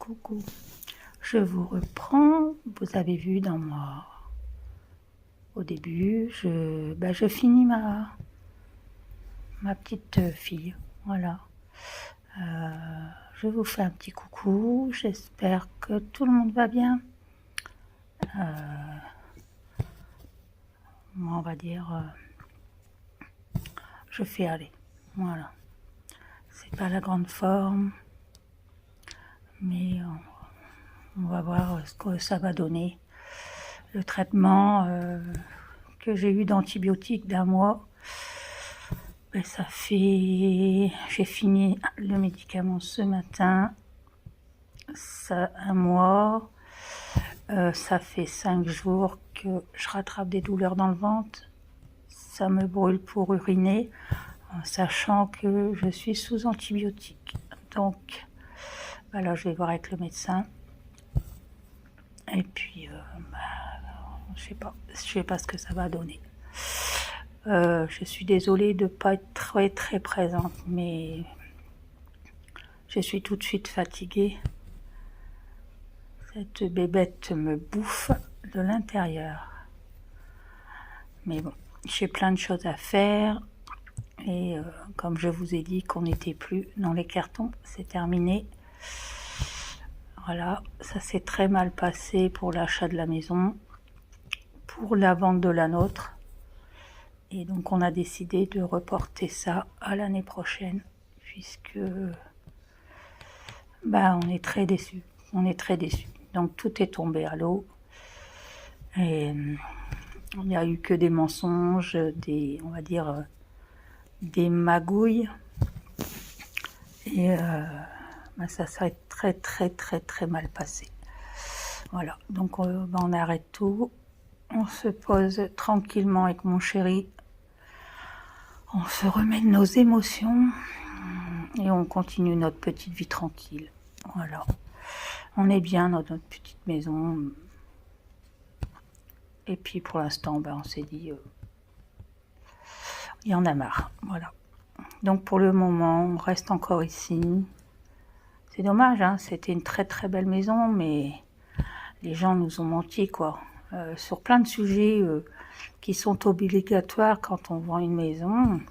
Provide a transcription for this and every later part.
Coucou, je vous reprends. Vous avez vu au début, je finis ma petite fille. Voilà. Je vous fais un petit coucou. J'espère que tout le monde va bien. Moi, on va dire, je fais aller. Voilà. C'est pas la grande forme, mais on va voir ce que ça va donner. Le traitement que j'ai eu d'antibiotiques d'1 mois, ça fait... J'ai fini le médicament ce matin, ça 1 mois, ça fait 5 jours que je rattrape des douleurs dans le ventre, ça me brûle pour uriner, en sachant que je suis sous antibiotiques. Donc, là, je vais voir avec le médecin. Et puis, je sais pas ce que ça va donner. Je suis désolée de ne pas être très très présente, mais je suis tout de suite fatiguée. Cette bébête me bouffe de l'intérieur. Mais bon, j'ai plein de choses à faire. Et comme je vous ai dit qu'on n'était plus dans les cartons, c'est terminé. Voilà, ça s'est très mal passé pour l'achat de la maison, pour la vente de la nôtre. Et donc on a décidé de reporter ça à l'année prochaine, puisque on est très déçus. On est très déçus. Donc tout est tombé à l'eau. Et il n'y a eu que des mensonges, on va dire, des magouilles. Et ça serait très très très très mal passé. Voilà, donc on arrête tout. On se pose tranquillement avec mon chéri. On se remet de nos émotions et on continue notre petite vie tranquille. Voilà. On est bien dans notre petite maison. Et puis pour l'instant, on s'est dit, il y en a marre. Voilà. Donc pour le moment, on reste encore ici. C'est dommage, hein, c'était une très très belle maison, mais les gens nous ont menti, quoi. Sur plein de sujets qui sont obligatoires quand on vend une maison.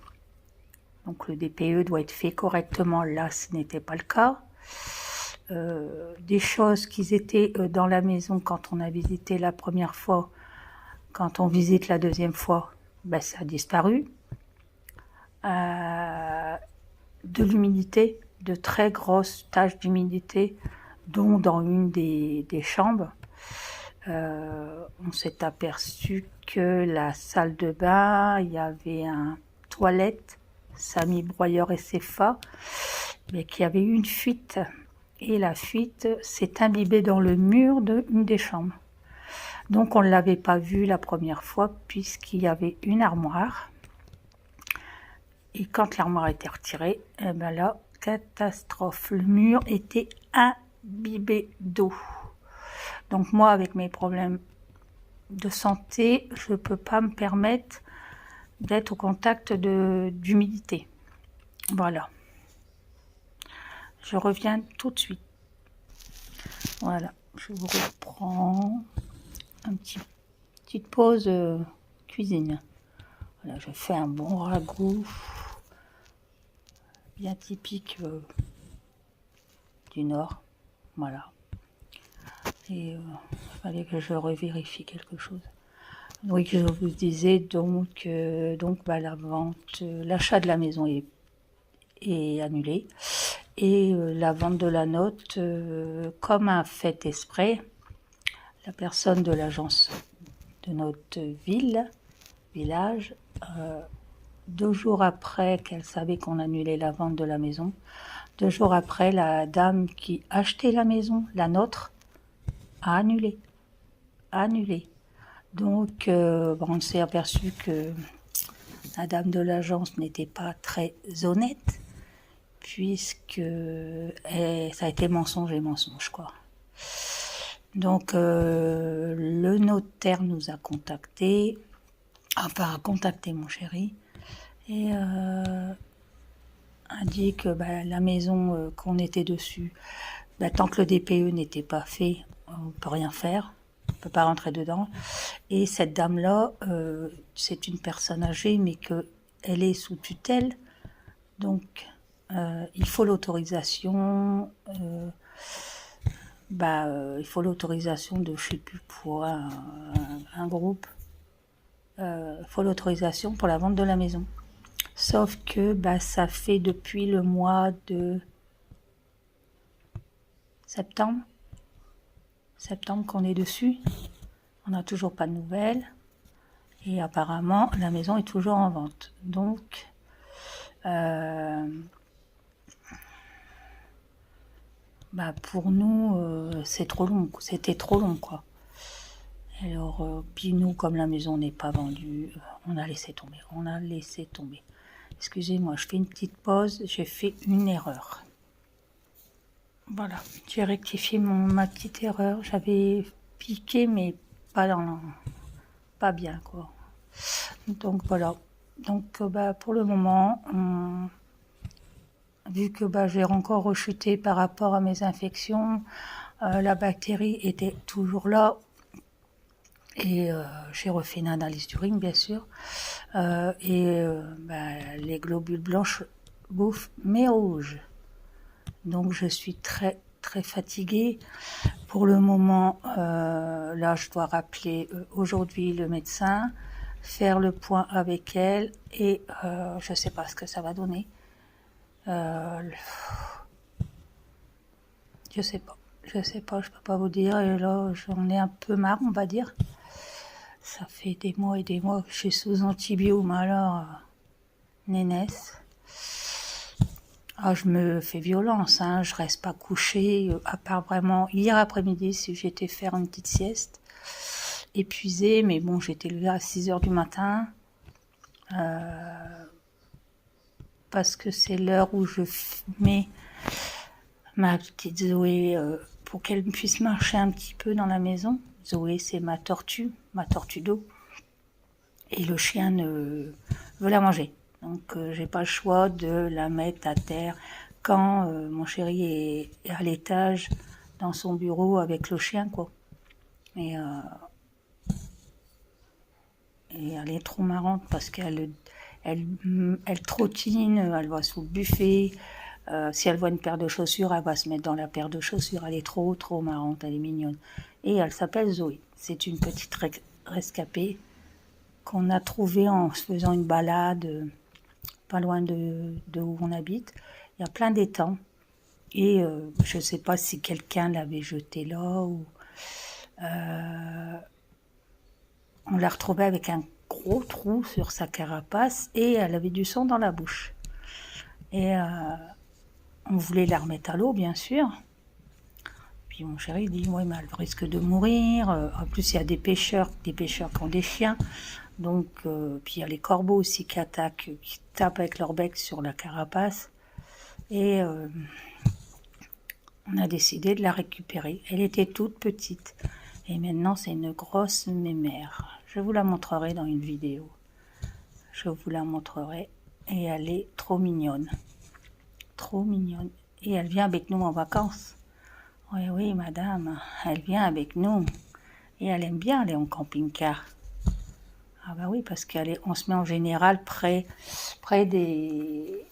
Donc le DPE doit être fait correctement, là ce n'était pas le cas. Des choses qui étaient dans la maison quand on a visité la première fois, quand on visite la deuxième fois, ça a disparu. De l'humidité, de très grosses taches d'humidité, dont dans une des chambres. On s'est aperçu que la salle de bain, il y avait un toilette, Samy Broyeur et Cefa, mais qu'il y avait eu une fuite. Et la fuite s'est imbibée dans le mur d'une des chambres. Donc on ne l'avait pas vu la première fois puisqu'il y avait une armoire. Et quand l'armoire était retirée, là, catastrophe. Le mur était imbibé d'eau. Donc moi, avec mes problèmes de santé, je ne peux pas me permettre d'être au contact d'humidité. Voilà. Je reviens tout de suite. Voilà, je vous reprends. Petite pause cuisine. Voilà, je fais un bon ragoût, bien typique du Nord. Voilà. Et il fallait que je revérifie quelque chose. Oui, que je vous disais, donc la vente, l'achat de la maison est annulé. Et la vente de la note, comme un fait exprès, la personne de l'agence de notre village, 2 jours après qu'elle savait qu'on annulait la vente de la maison, 2 jours après, la dame qui achetait la maison, la nôtre, a annulé. Donc, on s'est aperçu que la dame de l'agence n'était pas très honnête, puisque ça a été mensonge et mensonge, quoi. Donc, le notaire nous a contacté mon chéri, et a dit que la maison qu'on était dessus tant que le DPE n'était pas fait, on peut rien faire, on peut pas rentrer dedans. Et cette dame-là, c'est une personne âgée, mais elle est sous tutelle, donc il faut l'autorisation. Il faut l'autorisation de, je sais plus, pour un groupe. Il faut l'autorisation pour la vente de la maison. Sauf que ça fait depuis le mois de septembre qu'on est dessus. On n'a toujours pas de nouvelles. Et apparemment, la maison est toujours en vente. Donc, pour nous, c'est trop long. C'était trop long, quoi. Alors, puis nous, comme la maison n'est pas vendue, on a laissé tomber. Excusez-moi, je fais une petite pause. J'ai fait une erreur. Voilà, j'ai rectifié ma petite erreur. J'avais piqué, mais pas bien, quoi. Donc voilà. Donc pour le moment, vu que j'ai encore rechuté par rapport à mes infections, la bactérie était toujours là. Et j'ai refait une analyse d'urine, bien sûr. Les globules blancs bouffent mes rouges. Donc je suis très très fatiguée. Pour le moment, là je dois rappeler aujourd'hui le médecin, faire le point avec elle et je sais pas ce que ça va donner. Je sais pas, je peux pas vous dire. Et là j'en ai un peu marre, on va dire. Ça fait des mois et des mois que je suis sous antibio, mais alors nénesse. Je me fais violence, hein. Je reste pas couchée, à part vraiment hier après-midi si j'étais faire une petite sieste, épuisée, mais bon, j'étais levée à 6h du matin, parce que c'est l'heure où je mets ma petite Zoé pour qu'elle puisse marcher un petit peu dans la maison. Zoé, c'est ma tortue d'eau, et le chien veut la manger. Donc j'ai pas le choix de la mettre à terre quand mon chéri est à l'étage dans son bureau avec le chien, quoi. Et elle est trop marrante parce qu'elle trottine, elle va sous le buffet. Si elle voit une paire de chaussures, elle va se mettre dans la paire de chaussures. Elle est trop marrante, elle est mignonne. Et elle s'appelle Zoé. C'est une petite rescapée qu'on a trouvée en se faisant une balade pas loin de où on habite. Il y a plein d'étangs. Et je ne sais pas si quelqu'un l'avait jetée là ou... on l'a retrouvée avec un gros trou sur sa carapace et elle avait du sang dans la bouche. Et on voulait la remettre à l'eau, bien sûr. Puis mon chéri dit, ouais, mais elle risque de mourir. En plus, il y a des pêcheurs qui ont des chiens. Donc, puis il y a les corbeaux aussi qui tapent avec leur bec sur la carapace. Et on a décidé de la récupérer. Elle était toute petite. Et maintenant, c'est une grosse mémère. Je vous la montrerai dans une vidéo. Je vous la montrerai. Et elle est trop mignonne. Trop mignonne. Et elle vient avec nous en vacances. Oui, oui, madame. Elle vient avec nous. Et elle aime bien aller en camping-car. Ah bah oui, parce on se met en général près des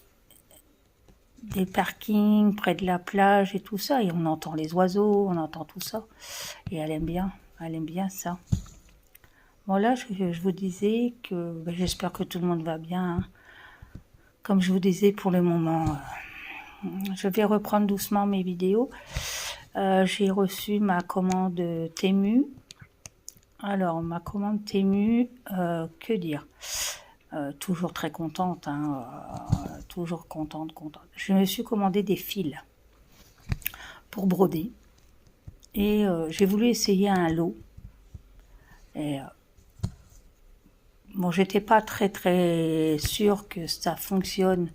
parkings, près de la plage et tout ça. Et on entend les oiseaux, on entend tout ça. Et elle aime bien ça. Bon là, je vous disais que j'espère que tout le monde va bien. Hein. Comme je vous disais, pour le moment, je vais reprendre doucement mes vidéos. J'ai reçu ma commande Temu. Alors, ma commande Temu, que dire, toujours très contente, hein, toujours contente. Je me suis commandé des fils pour broder. Et j'ai voulu essayer un lot. Et bon, j'étais pas très sûre que ça fonctionne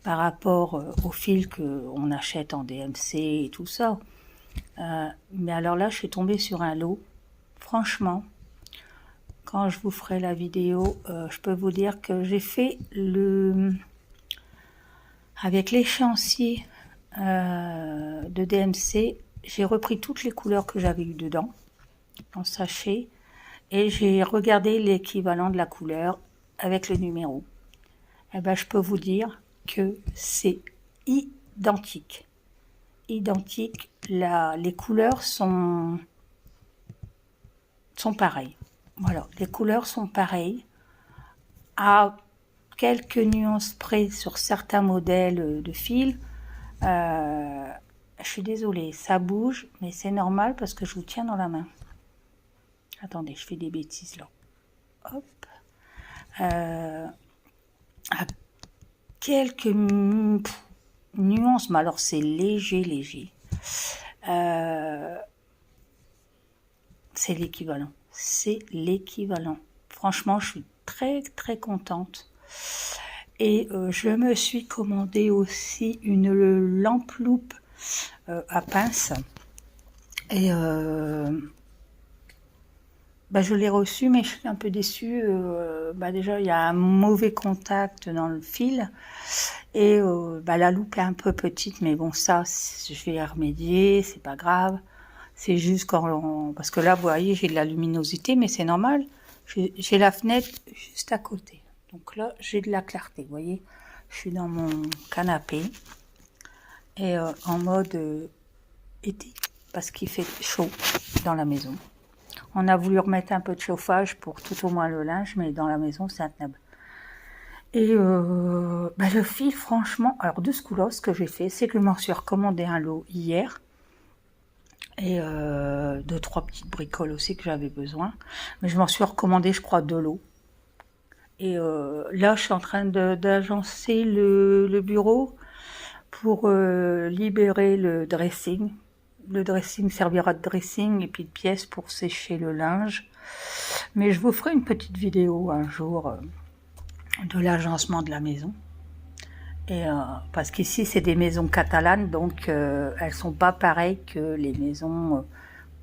par rapport aux fils qu'on achète en DMC et tout ça. Mais alors là, je suis tombée sur un lot. Franchement, quand je vous ferai la vidéo, je peux vous dire que j'ai fait avec l'échéancier de DMC. J'ai repris toutes les couleurs que j'avais eues dedans, en sachet, et j'ai regardé l'équivalent de la couleur avec le numéro. Et ben, je peux vous dire que c'est identique. Identique. Les couleurs sont pareilles. Voilà, les couleurs sont pareilles. À quelques nuances près sur certains modèles de fil. Je suis désolée, ça bouge, mais c'est normal parce que je vous tiens dans la main. Attendez, je fais des bêtises là. Hop. À quelques nuances, mais alors c'est léger, léger. C'est l'équivalent. C'est l'équivalent. Franchement, je suis très, très contente. Et je me suis commandé aussi une lampe loupe à pince. Et je l'ai reçue, mais je suis un peu déçue. Déjà, il y a un mauvais contact dans le fil. Et la loupe est un peu petite, mais bon, ça, je vais y remédier, c'est pas grave. C'est juste parce que là, vous voyez, j'ai de la luminosité, mais c'est normal. J'ai la fenêtre juste à côté. Donc là, j'ai de la clarté, vous voyez. Je suis dans mon canapé et en mode été, parce qu'il fait chaud dans la maison. On a voulu remettre un peu de chauffage pour tout au moins le linge, mais dans la maison, c'est intenable. Et le fil, franchement, alors de ce coup-là, ce que j'ai fait, c'est que je m'en suis recommandé un lot hier. Et 2-3 petites bricoles aussi que j'avais besoin. Mais je m'en suis recommandé, je crois, 2 lots. Et là, je suis en train d'agencer le bureau pour libérer le dressing. Le dressing servira de dressing et puis de pièces pour sécher le linge. Mais je vous ferai une petite vidéo un jour de l'agencement de la maison. Et parce qu'ici, c'est des maisons catalanes, donc elles sont pas pareilles que les maisons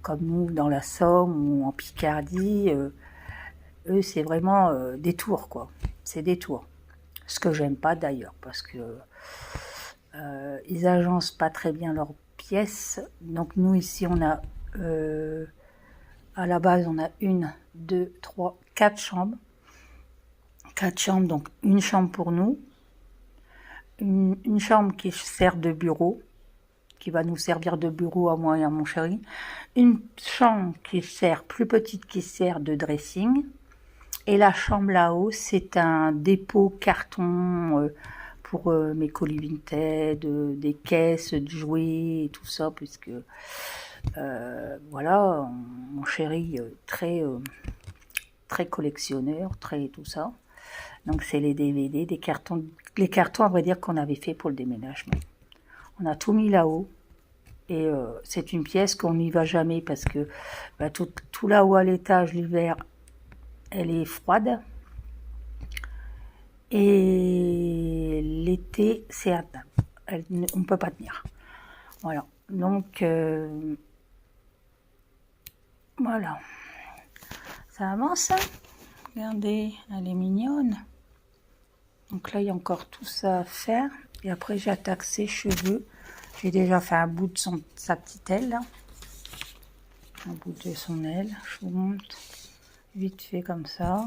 comme nous dans la Somme ou en Picardie. Eux, c'est vraiment des tours, quoi. C'est des tours. Ce que j'aime pas d'ailleurs, parce que ils agencent pas très bien leurs pièces. Donc nous, ici, on a à la base, on a 1, 2, 3, 4 chambres. 4 chambres, donc une chambre pour nous. Une chambre qui sert de bureau, qui va nous servir de bureau à moi et à mon chéri. Une chambre qui sert, plus petite, qui sert de dressing. Et la chambre là-haut, c'est un dépôt carton pour mes colis Vinted, des caisses de jouets et tout ça, puisque voilà, mon chéri très collectionneur, très tout ça. Donc c'est les DVD, des cartons, les cartons à vrai dire qu'on avait fait pour le déménagement. On a tout mis là-haut et c'est une pièce qu'on n'y va jamais parce que tout là-haut à l'étage l'hiver, elle est froide et l'été c'est atteint. On ne peut pas tenir. Voilà. Donc voilà. Ça avance. Regardez, elle est mignonne. Donc là, il y a encore tout ça à faire. Et après, j'attaque ses cheveux. J'ai déjà fait un bout de sa petite aile. Là. Un bout de son aile. Je vous montre vite fait comme ça.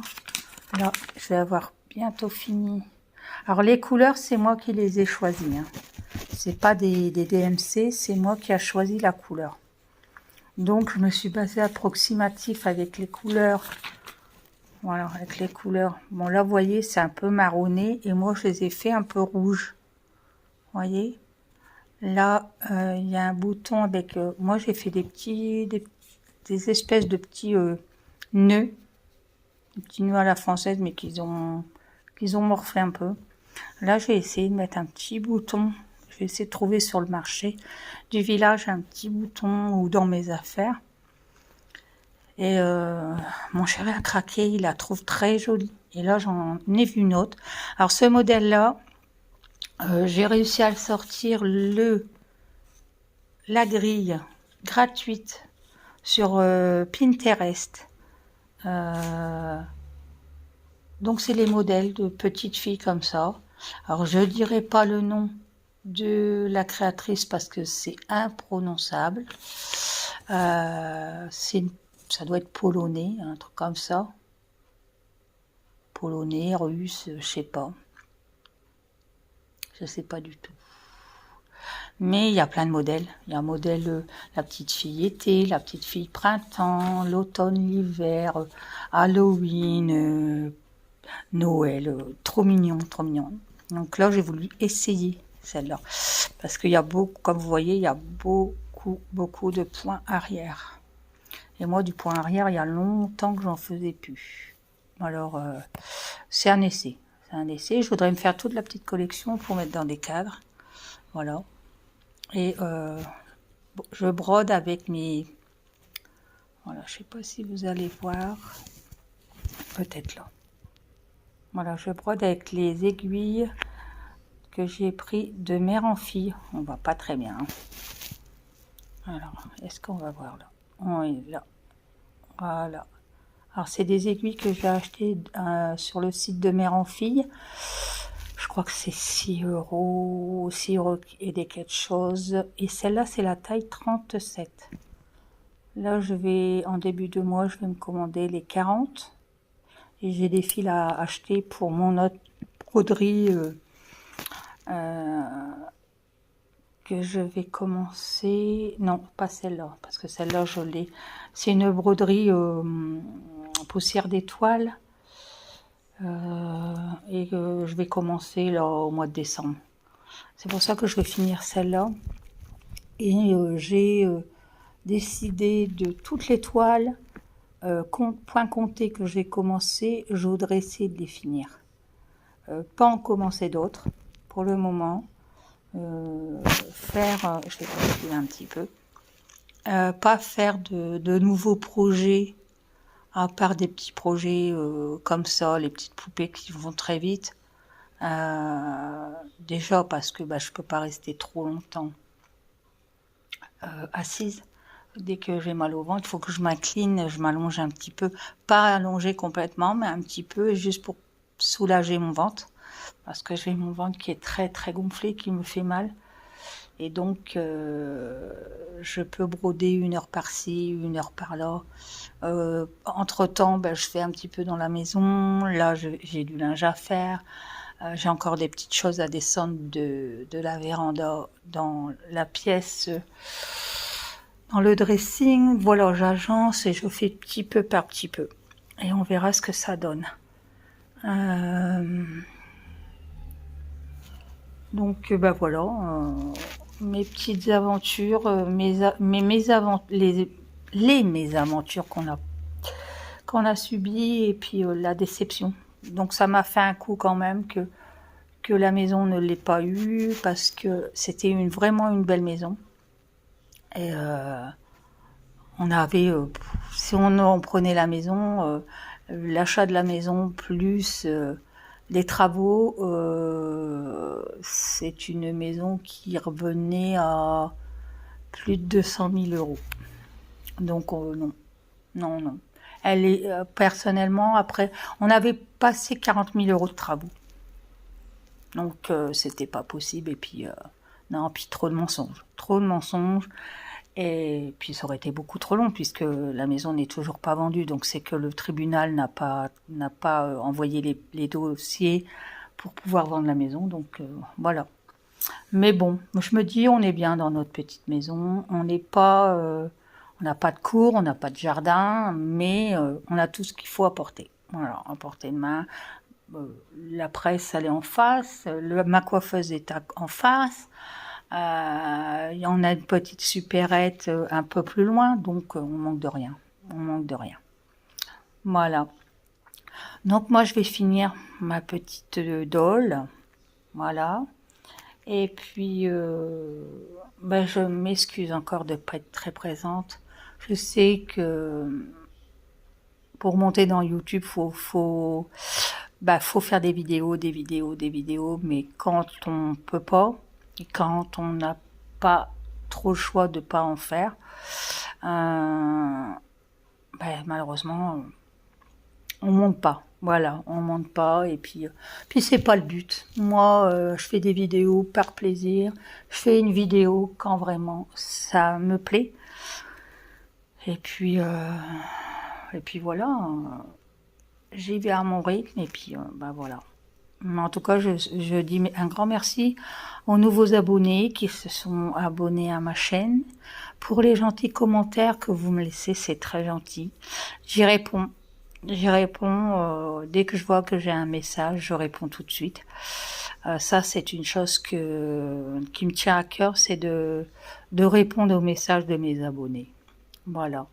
Là, je vais avoir bientôt fini. Alors, les couleurs, c'est moi qui les ai choisies. Hein. C'est pas des DMC, c'est moi qui ai choisi la couleur. Donc, je me suis basée approximatif avec les couleurs. Voilà, avec les couleurs. Bon, là, vous voyez, c'est un peu marronné. Et moi, je les ai fait un peu rouge. Vous voyez? Là, il y a un bouton avec... moi, j'ai fait des espèces de petits nœuds. Des petits nœuds à la française, mais qu'ils ont morflé un peu. Là, j'ai essayé de mettre un petit bouton. Je vais essayer de trouver sur le marché du village un petit bouton ou dans mes affaires. Et mon chéri a craqué, il la trouve très jolie. Et là, j'en ai vu une autre. Alors, ce modèle-là, j'ai réussi à le sortir la grille gratuite sur Pinterest. Donc, c'est les modèles de petites filles comme ça. Alors, je dirais pas le nom de la créatrice parce que c'est imprononçable. Ça doit être polonais, un truc comme ça. Polonais, russe, je sais pas. Je sais pas du tout. Mais il y a plein de modèles. Il y a un modèle la petite fille été, la petite fille printemps, l'automne, l'hiver, Halloween, Noël. Trop mignon, trop mignon. Donc là, j'ai voulu essayer celle-là. Parce qu'il y a beaucoup, comme vous voyez, il y a beaucoup de points arrière. Et moi, du point arrière, il y a longtemps que j'en faisais plus. Alors, c'est un essai. C'est un essai. Je voudrais me faire toute la petite collection pour mettre dans des cadres. Voilà. Et je brode avec mes... Voilà, je sais pas si vous allez voir. Peut-être là. Voilà, je brode avec les aiguilles que j'ai pris de mère en fille. On voit pas très bien. Hein. Alors, est-ce qu'on va voir là? On est là. Voilà. Alors, c'est des aiguilles que j'ai achetées sur le site de mère en fille. Je crois que c'est 6 €, 6 € et des quelque chose. Et celle-là, c'est la taille 37. Là, en début de mois, je vais me commander les 40. Et j'ai des fils à acheter pour mon autre broderie que je vais commencer. Non, pas celle-là, parce que celle-là, je l'ai. C'est une broderie poussière d'étoiles. Et je vais commencer là au mois de décembre. C'est pour ça que je vais finir celle-là. Et j'ai décidé de toutes les toiles, point compté que j'ai commencé, je voudrais essayer de les finir. Pas en commencer d'autres pour le moment. Faire, je vais reculer un petit peu, pas faire de nouveaux projets, à part des petits projets comme ça, les petites poupées qui vont très vite. Déjà parce que je peux pas rester trop longtemps assise. Dès que j'ai mal au ventre, il faut que je m'incline, je m'allonge un petit peu, pas allongée complètement, mais un petit peu, juste pour soulager mon ventre, parce que j'ai mon ventre qui est très très gonflé, qui me fait mal. Et donc, je peux broder 1 heure par-ci, 1 heure par-là. Entre-temps, je fais un petit peu dans la maison. Là, j'ai du linge à faire. J'ai encore des petites choses à descendre de la véranda dans la pièce, dans le dressing. Voilà, j'agence et je fais petit peu par petit peu. Et on verra ce que ça donne. Donc, voilà. Mes petites aventures, les mésaventures qu'on a subies et puis la déception. Donc ça m'a fait un coup quand même que la maison ne l'ait pas eue parce que c'était vraiment une belle maison. Et on avait, si on prenait la maison, l'achat de la maison plus les travaux, c'est une maison qui revenait à plus de 200 000 €. Donc non, non, non. Elle est personnellement après, on avait passé 40 000 € de travaux. Donc c'était pas possible et puis non, puis trop de mensonges. Et puis ça aurait été beaucoup trop long puisque la maison n'est toujours pas vendue, donc c'est que le tribunal n'a pas envoyé les dossiers pour pouvoir vendre la maison, donc voilà. Mais bon, je me dis, on est bien dans notre petite maison, on n'a pas de cour, on n'a pas de jardin, mais on a tout ce qu'il faut apporter. Voilà, à portée de main. La presse, elle est en face, ma coiffeuse est en face. On a une petite supérette un peu plus loin, donc on manque de rien. On manque de rien. Voilà. Donc moi, je vais finir ma petite doll. Voilà. Et puis, je m'excuse encore de ne pas être très présente. Je sais que pour monter dans YouTube, faut faire des vidéos, mais quand on peut pas, et quand on n'a pas trop le choix de pas en faire, malheureusement, on monte pas. Voilà, on monte pas et puis c'est pas le but. Moi, je fais des vidéos par plaisir. Je fais une vidéo quand vraiment ça me plaît. Et puis voilà, j'y vais à mon rythme et puis bah voilà. Mais en tout cas, je dis un grand merci aux nouveaux abonnés qui se sont abonnés à ma chaîne. Pour les gentils commentaires que vous me laissez, c'est très gentil. J'y réponds. J'y réponds dès que je vois que j'ai un message, je réponds tout de suite. Ça, c'est une chose qui me tient à cœur, c'est de répondre aux messages de mes abonnés. Voilà.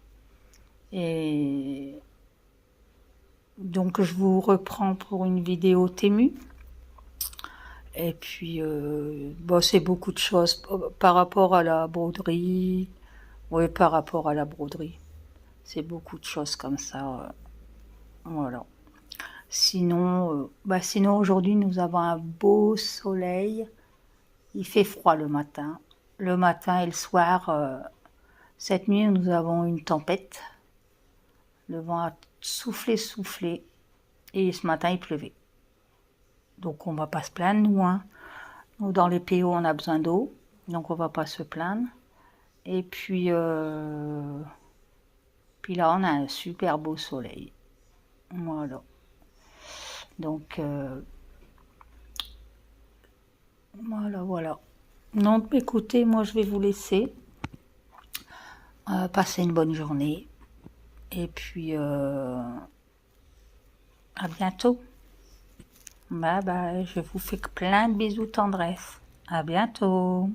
Et donc, je vous reprends pour une vidéo Temu. Et puis, bon, c'est beaucoup de choses par rapport à la broderie. Oui, par rapport à la broderie. C'est beaucoup de choses comme ça. Voilà. Sinon, sinon aujourd'hui, nous avons un beau soleil. Il fait froid le matin. Le matin et le soir, cette nuit, nous avons une tempête. Le vent a soufflé, soufflé. Et ce matin, il pleuvait. Donc on va pas se plaindre, nous. Hein. Nous, dans les PO, on a besoin d'eau. Donc on va pas se plaindre. Et puis là, on a un super beau soleil. Voilà. Donc, voilà. Donc, écoutez, moi, je vais vous laisser. Passer une bonne journée. Et puis, à bientôt. Bye bye. Je vous fais plein de bisous tendresse. À bientôt.